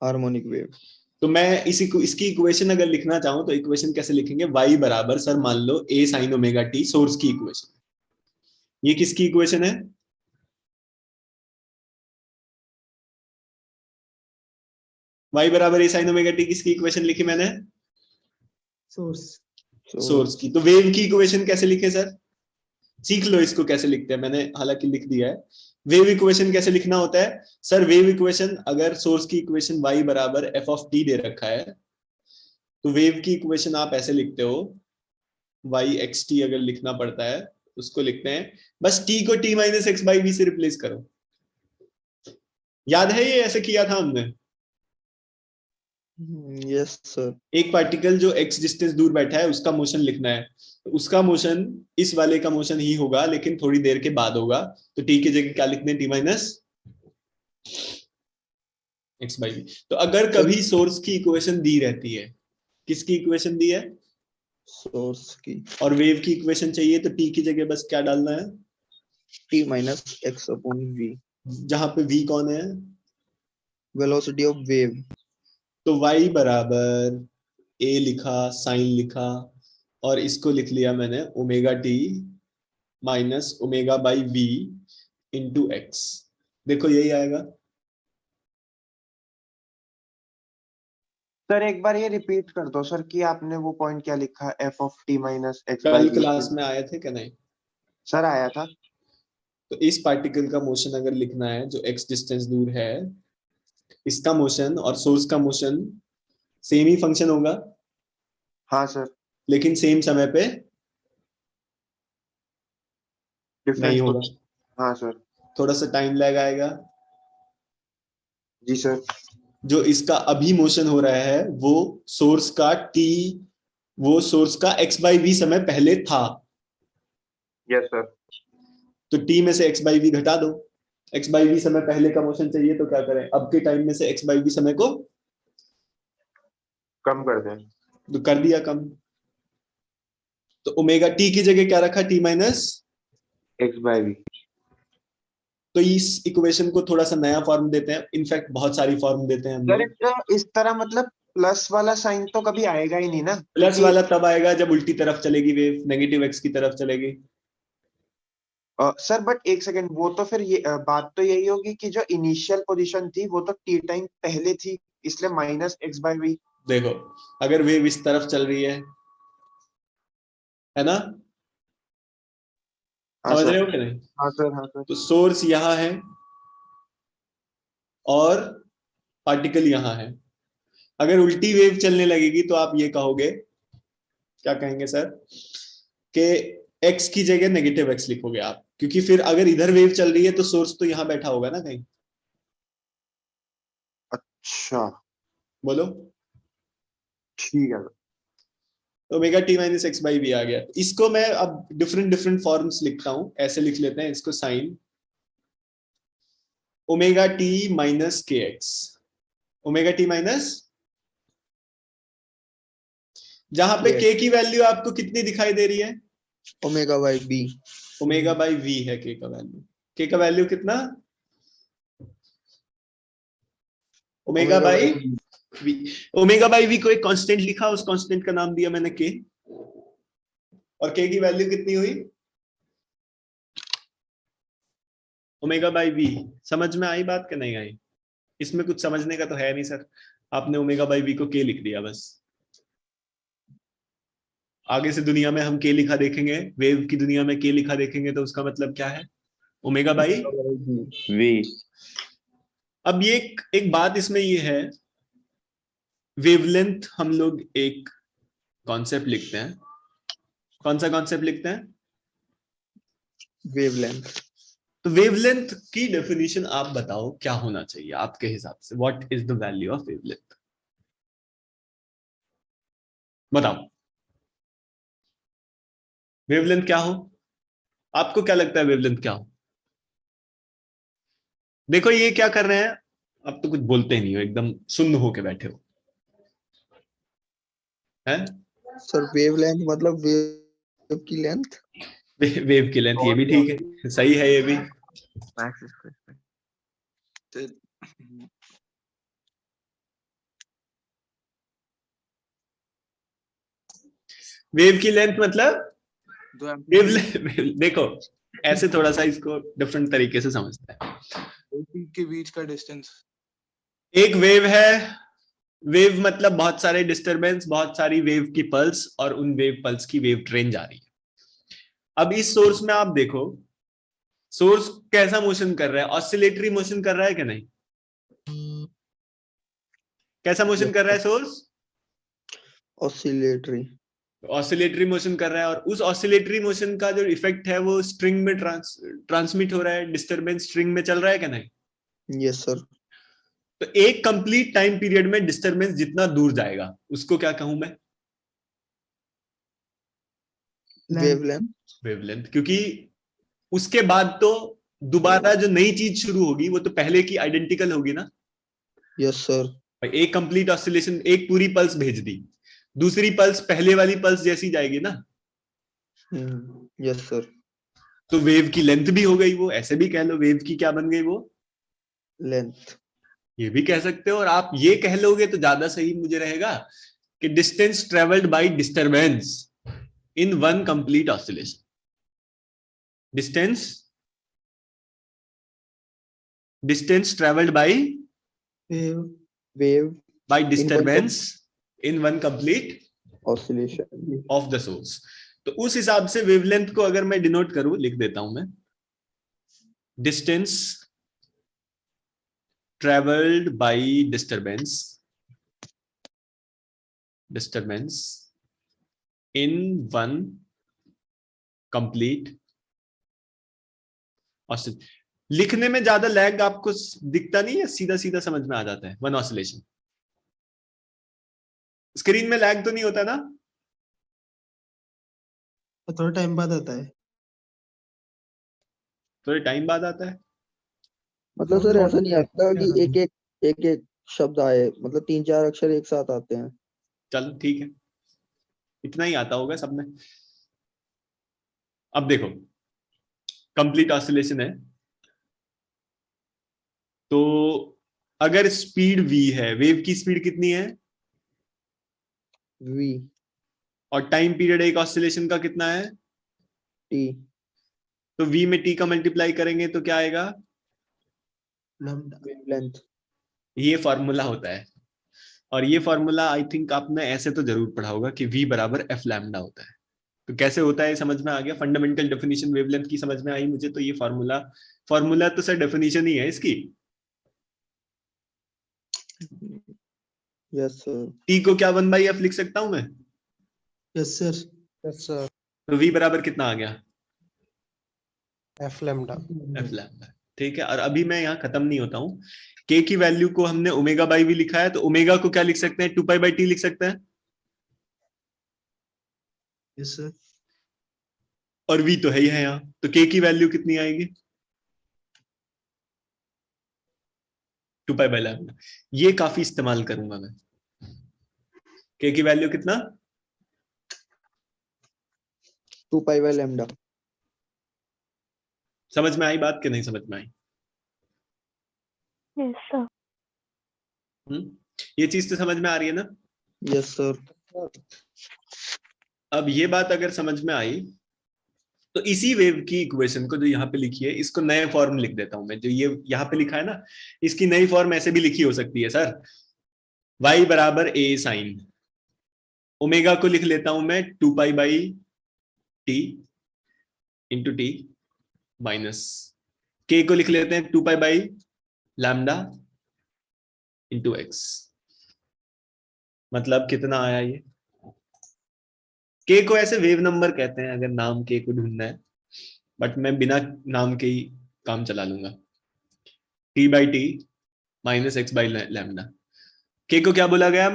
Harmonic wave. तो मैं इसकी इक्वेशन अगर लिखना चाहूं तो इक्वेशन कैसे लिखेंगे? y बराबर, सर मान लो a sin omega t, source की इक्वेशन। ये किसकी इक्वेशन है? y बराबर a sin ओमेगा t किसकी इक्वेशन लिखी मैंने? सोर्स। सोर्स की। तो वेव की इक्वेशन कैसे लिखे सर? सीख लो इसको कैसे लिखते हैं, मैंने हालांकि लिख दिया है। वेव इक्वेशन कैसे लिखना होता है सर? वेव इक्वेशन, अगर सोर्स की इक्वेशन y बराबर f ऑफ t दे रखा है, तो वेव की इक्वेशन आप ऐसे लिखते हो, y x t अगर लिखना पड़ता है उसको लिखते हैं, बस t को t minus x by v से रिप्लेस करो। याद है ये ऐसे किया था हमने? Yes sir. एक पार्टिकल जो x डिस्टेंस दूर बैठा है उसका मोशन लिखना है, तो उसका मोशन इस वाले का मोशन ही होगा, लेकिन थोड़ी देर के बाद होगा। तो t की जगह क्या लिखते हैं? t minus x by v. तो अगर कभी सोर्स की इक्वेशन दी रहती है, किसकी इक्वेशन दी है? सोर्स की। और वेव की इक्वेशन चाहिए, तो t की जगह बस क्या डालना है? t minus x upon v, जहां पे v कौन है? velocity of wave. तो y बराबर a लिखा, साइन लिखा, और इसको लिख लिया मैंने omega T minus omega by v into x. देखो यही आएगा। सर एक बार ये रिपीट कर दो सर कि आपने वो पॉइंट क्या लिखा, F of T minus x कल बाई क्लास में आए थे क्या? नहीं। सर आया था। तो इस पार्टिकल का मोशन अगर लिखना है जो x डिस्टेंस दूर है, इसका मोशन और सोर्स का मोशन सेम ही फंक्शन होगा, हाँ सर, लेकिन सेम समय पे डिफरेंस नहीं होगा, हाँ सर, थोड़ा सा टाइम लैग आएगा। जी सर, जो इसका अभी मोशन हो रहा है वो सोर्स का t, वो सोर्स का x बाई वी समय पहले था, यस सर, तो t में से x बाई वी घटा दो। x बाई वी समय पहले का मोशन चाहिए तो क्या करें, अब के टाइम में से x बाई वी समय को कम कर दें। तो कर दिया कम। तो ओमेगा t की जगह क्या रखा, t minus. X by v. तो इस इक्वेशन को थोड़ा सा नया फॉर्म देते हैं, इनफैक्ट बहुत सारी फॉर्म देते हैं हम सर लोग। इस तरह मतलब प्लस वाला साइन तो कभी आएगा ही नहीं ना, प्लस वाला तब आएगा जब उल्टी तरफ चलेगी वेव, नेगेटिव x की तरफ चलेगी। सर बट एक सेकंड, वो तो फिर ये बात तो यही होगी कि जो इनिशियल पोजीशन थी वो तो टी टाइम पहले थी, इसलिए माइनस एक्स बाई वी। देखो अगर वेव इस तरफ चल रही है ना, हाँ समझ सर, रहे हो कि नहीं? हाँ सर, हाँ सर, तो सोर्स यहाँ है और पार्टिकल यहाँ है। अगर उल्टी वेव चलने लगेगी तो आप ये कहोगे, क्या कहेंगे सर, कि x की जगह नेगेटिव x लिखोगे आप, क्योंकि फिर अगर इधर वेव चल रही है तो सोर्स तो यहाँ बैठा होगा ना कहीं। अच्छा बोलो। ठीक है। Omega T minus x by V आ गया। इसको मैं अब डिफरेंट डिफरेंट फॉर्म्स लिखता हूं, ऐसे लिख लेते हैं इसको, साइन ओमेगा टी माइनस के एक्स, ओमेगा टी माइनस, जहां पे के की वैल्यू आपको कितनी दिखाई दे रही है, omega by b, omega by v है के का वैल्यू। के का वैल्यू कितना, omega by v. Omega by v को एक कांस्टेंट लिखा, उस कांस्टेंट का नाम दिया मैंने के, और के की वैल्यू कितनी हुई, ओमेगा बाई वी। समझ में आई बात कि नहीं आई? इसमें कुछ समझने का तो है नहीं सर, आपने ओमेगा बाई वी को के लिख दिया बस। आगे से दुनिया में हम के लिखा देखेंगे, वेव की दुनिया में के लिखा देखेंगे तो उसका मतलब क्या है, ओमेगा बाई वी। अब ये एक बात इसमें ये है, वेवलेंथ हम लोग एक कॉन्सेप्ट लिखते हैं। कौन सा कॉन्सेप्ट लिखते हैं? वेवलेंथ। तो वेवलेंथ की डेफिनेशन आप बताओ क्या होना चाहिए आपके हिसाब से, what is the value of wavelength, बताओ। वेवलेंथ क्या हो, आपको क्या लगता है वेवलेंथ क्या हो? देखो ये क्या कर रहे हैं, अब तो कुछ बोलते ही नहीं हो, एकदम सुन्न होके बैठे हो, हैं? सर वेवलेंथ मतलब वेव की लेंथ। वेव की लेंथ, ये भी ठीक है, सही है ये भी। वेव की लेंथ मतलब देखो ऐसे थोड़ा सा इसको डिफरेंट तरीके से समझते हैं। के बीच का डिस्टेंस। एक वेव है, वेव मतलब बहुत सारे डिस्टरबेंस, बहुत सारी वेव की पल्स, और उन वेव पल्स की वेव ट्रेन जा रही है। अब इस सोर्स में आप देखो, सोर्स कैसा मोशन कर रहा है, ऑसिलेटरी मोशन कर रहा है कि नहीं? कैसा मोशन कर रहा है सोर्स? ऑसिलेटरी। ऑसिलेटरी मोशन कर रहा है, और उस ऑसिलेटरी मोशन का जो इफेक्ट है वो स्ट्रिंग में ट्रांसमिट हो रहा है, डिस्टरबेंस स्ट्रिंग में चल रहा है कि नहीं? Yes sir. तो एक कंप्लीट टाइम पीरियड में डिस्टरबेंस जितना दूर जाएगा उसको क्या कहूं मैं? वेवलेंथ। वेवलेंथ, क्योंकि उसके बाद तो दोबारा जो नई चीज शुरू होगी वो तो पहले की आइडेंटिकल होगी ना। Yes sir. एक कंप्लीट ऑसिलेशन, एक पूरी पल्स भेज दी, दूसरी पल्स पहले वाली पल्स जैसी जाएगी ना। Yes sir. तो वेव की लेंथ भी हो गई वो, ऐसे भी कह लो वेव की क्या बन गई वो, लेंथ। ये भी कह सकते हो। और आप ये कह लोगे तो ज्यादा सही मुझे रहेगा कि distance travelled by disturbance in one complete oscillation. Distance travelled by wave disturbance in one complete oscillation. Of the source. तो उस हिसाब से वेवलेंथ को अगर मैं डिनोट करूं, लिख देता हूं मैं, distance travelled by disturbance in one complete oscillation. लिखने में ज्यादा लैग आपको दिखता नहीं है, सीधा सीधा समझ में आ जाता है। वन ऑसिलेशन, स्क्रीन में लैग तो नहीं होता ना? थोड़ा टाइम बाद आता है। थोड़े टाइम बाद आता है। मतलब सर ऐसा नहीं आता कि एक एक शब्द आए, मतलब 3-4 अक्षर एक साथ आते हैं। चलो ठीक है, इतना ही आता होगा सब में। अब देखो, कंप्लीट ऑसिलेशन है, तो अगर स्पीड v है, वेव की स्पीड कितनी है, वी और टाइम पीरियड एक ऑसिलेशन का कितना है, टी। तो v में t का मल्टीप्लाई करेंगे तो क्या आएगा, वेवलेंथ। ये फॉर्मूला होता है। और ये फॉर्मूला आई थिंक आपने ऐसे तो जरूर पढ़ा होगा कि v बराबर f लैम्डा होता है। तो कैसे होता है समझ में आ गया, फंडामेंटल डेफिनेशन वेवलेंथ की समझ में आई मुझे। तो ये फॉर्मूला तो सर डेफिनेशन ही है इसकी। Yes sir. t को क्या 1/f लिख सकता हूं मैं, यस सर। यस सर, तो v बराबर कितना आ गया, एफ लैम्डा। f lambda. ठीक है, और अभी मैं यहाँ खत्म नहीं होता हूँ। k की वैल्यू को हमने ओमेगा बाई वी लिखा है, तो ओमेगा को क्या लिख सकते हैं, 2π/t लिख सकते हैं, यस सर। और v तो है ही है यहाँ, तो k की वैल्यू कितनी आएगी, 2π/λ। ये काफी इस्तेमाल करूंगा मैं। k की वैल्यू कितना, 2π/λ। समझ में आई बात कि नहीं समझ में आई? Yes sir. ये चीज तो समझ में आ रही है ना? Yes sir. अब ये बात अगर समझ में आई, तो इसी वेव की इक्वेशन को जो यहाँ पे लिखी है, इसको नए फॉर्म लिख देता हूं मैं। जो ये यहाँ पे लिखा है ना, इसकी नई फॉर्म ऐसे भी लिखी हो सकती है सर, y बराबर a साइन, ओमेगा को लिख लेता हूं मैं 2π/t into T, minus k को लिख लेते हैं 2π/λ इंटू x। मतलब कितना आया ये, k को ऐसे वेव नंबर कहते हैं अगर नाम k को ढूंढना है, बट मैं बिना नाम के ही काम चला लूंगा। t/t minus x/λ। k को क्या बोला गया,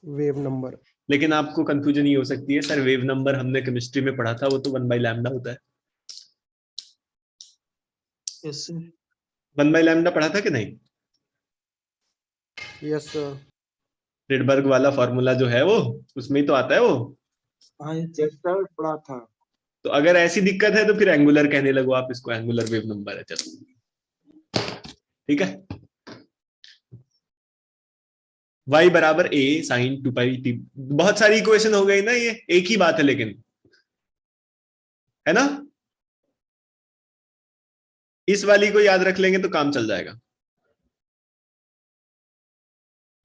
वेव नंबर। लेकिन आपको कंफ्यूजन ये हो सकती है, सर वेव नंबर हमने केमिस्ट्री में पढ़ा था, वो तो 1/λ होता है। Yes sir. 1/λ पढ़ा था कि नहीं? Yes sir. रिडबर्ग वाला फॉर्मूला जो है वो, उसमें ही तो आता है वो। हाँ यस सर, पढ़ा था। तो अगर ऐसी दिक्कत है तो फिर एंगुलर कहने लगो आप इसको, एंगुलर वेव नंबर है। चलो ठीक है, y बराबर a साइन 2π/t। बहुत सारी इक्वेशन हो गई ना, ये एक ही बात है लेकिन, है ना? इस वाली को याद रख लेंगे तो काम चल जाएगा,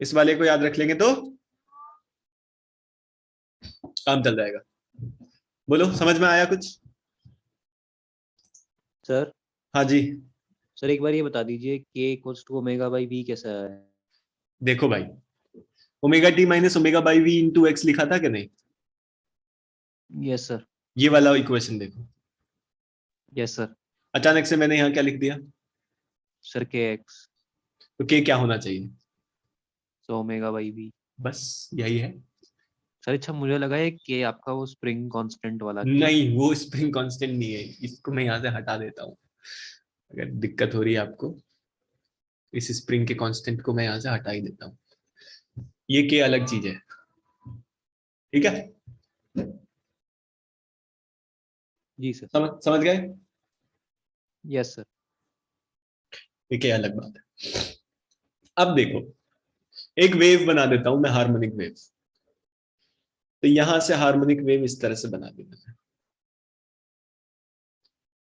इस वाले को याद रख लेंगे तो काम चल जाएगा। बोलो, समझ में आया कुछ? सर हाँ जी। सर एक बार ये बता दीजिए k equals to omega by v कैसा है? देखो भाई, omega T minus omega by v into x लिखा था कि नहीं? Yes sir. ये वाला इक्वेशन देखो, यस सर। अचानक से मैंने यहाँ क्या लिख दिया, सर kx तो k क्या होना चाहिए, सो ओमेगा बाई v। बस यही है। सर अच्छा मुझे लगा है k आपका वो स्प्रिंग कांस्टेंट वाला K। नहीं, वो स्प्रिंग कांस्टेंट नहीं है, इसको मैं यहाँ से हटा देता हूँ। अगर दिक्कत हो रही है आपको, इस स्प्रिंग के कांस्टेंट को मैं यहाँ से हटा ही देता हूँ। ये k अलग चीज है, ठीक है? जी सर। समझ गए? Yes sir. ये क्या अलग बात है। अब देखो, एक वेव बना देता हूं मैं, हार्मोनिक वेव। तो यहां से हार्मोनिक वेव इस तरह से बना देना है।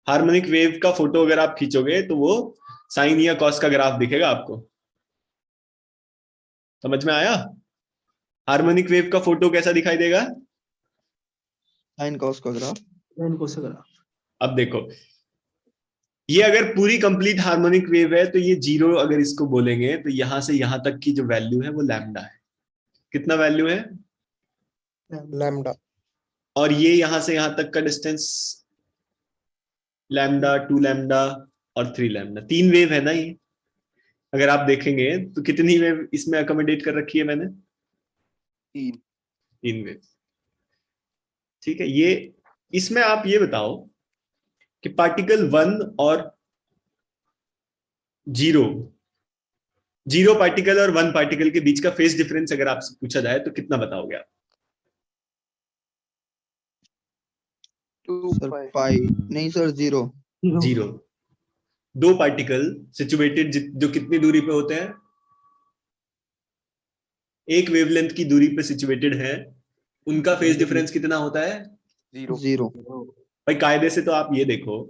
हार्मोनिक वेव का फोटो अगर आप खींचोगे तो वो साइन या कॉस का ग्राफ दिखेगा आपको। समझ में आया? हार्मोनिक वेव का फोटो कैसा दिखाई देगा? साइन कॉस का ग्राफ। साइन कोस का ग्राफ। अब देखो, ये अगर पूरी कंप्लीट हार्मोनिक वेव है तो ये जीरो अगर इसको बोलेंगे तो यहां से यहां तक की जो वैल्यू है वो लैम्डा है। कितना वैल्यू है? लैम्डा। और ये यहां से यहां तक का डिस्टेंस लैम्डा, 2 लैम्डा और 3 लैम्डा। 3 वेव है ना ये। अगर आप देखेंगे तो कितनी वेव इसमें अकोमोडेट कर रखी है मैंने? 3 वेव। ठीक है। ये इसमें आप ये बताओ कि पार्टिकल 1 और 0 पार्टिकल और 1 पार्टिकल के बीच का फेज डिफरेंस अगर आपसे पूछा जाए तो कितना बताओगे आप? सर पाई नहीं सर, 0। 0। 2 पार्टिकल सिचुएटेड जो कितनी दूरी पे होते हैं? एक वेवलेंथ की दूरी पे सिचुएटेड है, उनका फेज डिफरेंस कितना होता है? 0। भाई कायदे से तो आप ये देखो,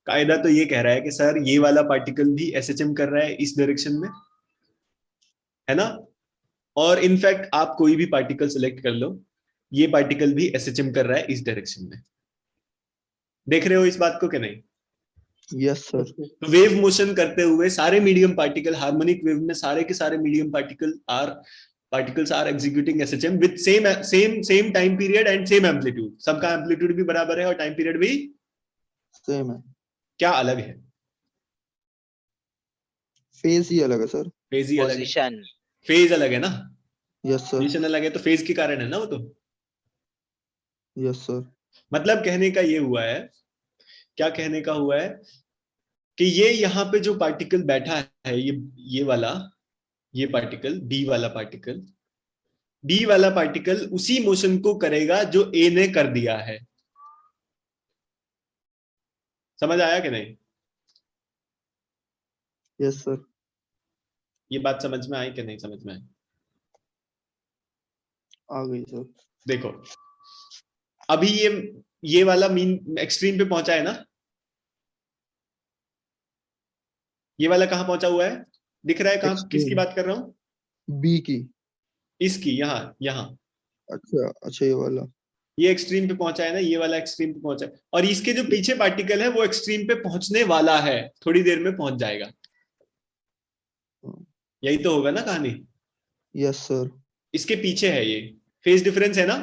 कायदा तो ये कह रहा है कि सर ये वाला पार्टिकल भी एसएचएम कर रहा है इस डायरेक्शन में, है ना? और इनफैक्ट आप कोई भी पार्टिकल सिलेक्ट कर लो, ये पार्टिकल भी एसएचएम कर रहा है इस डायरेक्शन में। देख रहे हो इस बात को कि नहीं? Yes sir. तो वेव मोशन करते हुए सारे मीडियम पार्टिकल, हार्मोनिक वेव में सारे के सारे medium particles are executing SHM with same time period and same amplitude. सबका एम्पलीट्यूड भी बराबर है और टाइम पीरियड भी सेम है। क्या अलग है? फेज ही अलग है सर। फेज ही अलग है। पोजीशन। फेज अलग है ना? Yes sir. पोजीशन अलग है तो फेज के कारण है ना वो तो। Yes sir. मतलब कहने का ये हुआ है, क्या कहने का हुआ है कि ये यहाँ पे जो पार्टिकल बैठा है, ये वाला, ये पार्टिकल बी वाला पार्टिकल उसी मोशन को करेगा जो ए ने कर दिया है। समझ आया कि नहीं? Yes sir. ये बात समझ में आई कि नहीं समझ में आई? आ गई सर। देखो अभी ये वाला मीन एक्सट्रीम पे पहुंचा है ना? ये वाला कहां पहुंचा हुआ है? दिख रहा है कहां? किसकी बात कर रहा हूं? बी की। इसकी, यहां। अच्छा ये वाला। ये एक्सट्रीम पे पहुंचा है ना, ये वाला एक्सट्रीम पे पहुंचा है, और इसके जो पीछे पार्टिकल है वो एक्सट्रीम पे पहुंचने वाला है, थोड़ी देर में पहुंच जाएगा। यही तो होगा ना कहानी? Yes sir. इसके पीछे है ये। फेज डिफरेंस है ना?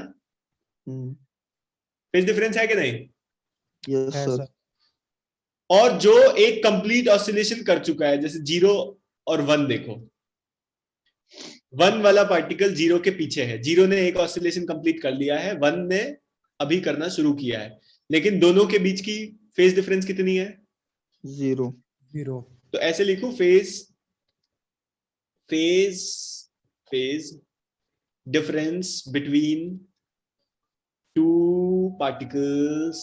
फेज डिफरेंस है कि नहीं? यस है सर। सर। और जो एक कंप्लीट ऑसिलेशन कर चुका है, जैसे 0 और 1 देखो, 1 वाला पार्टिकल 0 के पीछे है। 0 ने एक ऑसिलेशन कंप्लीट कर लिया है, 1 ने अभी करना शुरू किया है, लेकिन दोनों के बीच की फेज डिफरेंस कितनी है? 0। तो ऐसे लिखो, phase difference between two particles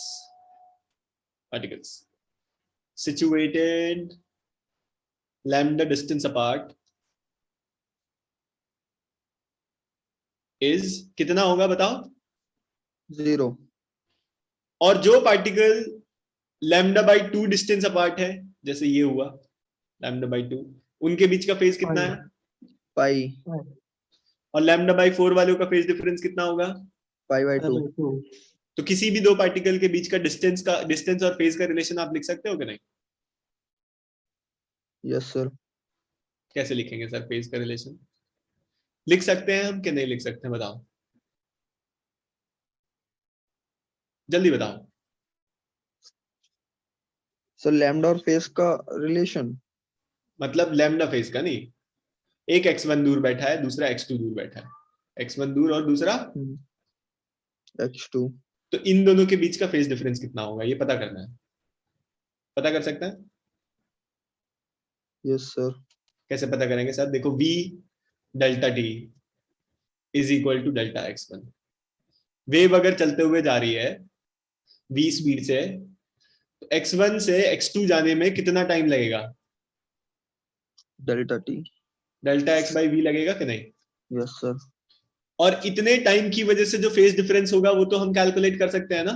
situated lambda distance apart is कितना होगा बताओ? 0। और जो particle lambda by 2 distance apart है, जैसे ये हुआ लैम्डा बाई 2, उनके बीच का फेज कितना है? पाई। और लैम्डा बाई 4 वालों का फेज डिफरेंस कितना होगा? Pi by 2। तो किसी भी दो पार्टिकल के बीच का डिस्टेंस और फेज का रिलेशन आप लिख सकते हो कि नहीं? Yes sir. कैसे लिखेंगे सर फेज का रिलेशन? लिख सकते हैं हम कि नहीं लिख सकते हैं? बताओ, जल्दी बताओ। सर लैम्डा और फेज का रिलेशन। मतलब लैम्डा फेज का नहीं, एक x1 दूर बैठा है, दूसरा x2 दूर बैठा है, x1 दूर और दूसरा x2। तो इन दोनों के बीच का फेज डिफरेंस कितना होगा ये पता करना है। पता कर सकते हैं? Yes sir. कैसे पता करेंगे सर? देखो, v delta t is equal to delta x1। Wave अगर चलते हुए जा रही है v स्पीड से है, तो x1 से x2 जाने में कितना टाइम लगेगा? Delta T. Delta x by v लगेगा कि नहीं? Yes sir. और इतने टाइम की वजह से जो फेज डिफरेंस होगा वो तो हम कैलकुलेट कर सकते हैं ना?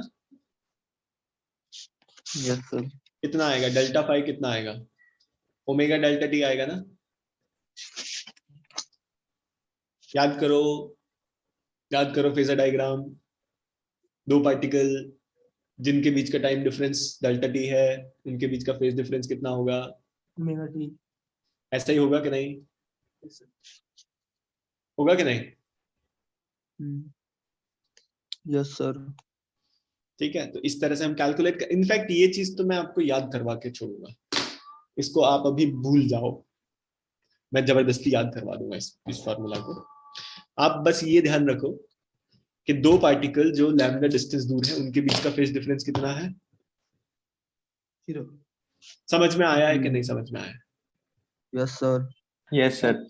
Yes sir. कितना आएगा? डेल्टा फाई कितना आएगा? ओमेगा डेल्टा टी आएगा ना? याद करो फेजर डायग्राम। दो पार्टिकल जिनके बीच का टाइम डिफरेंस डेल्टा टी है, उनके बीच का फेज डिफरेंस कितना होगा? Omega T. ऐसा ही होगा कि नहीं? होगा कि नहीं? Yes sir. ठीक है, तो इस तरह से हम कैलकुलेट कर, इनफैक्ट ये चीज तो मैं आपको याद करवा के छोड़ूंगा, इसको आप अभी भूल जाओ, मैं जबरदस्ती याद करवा दूंगा इस फॉर्मूला को। आप बस ये ध्यान रखो कि दो पार्टिकल जो लैम्डा डिस्टेंस दूर है उनके बीच का फेज डिफरेंस कितना है। 0। समझ में आया है कि नहीं समझ में आया? Yes sir. Yes sir.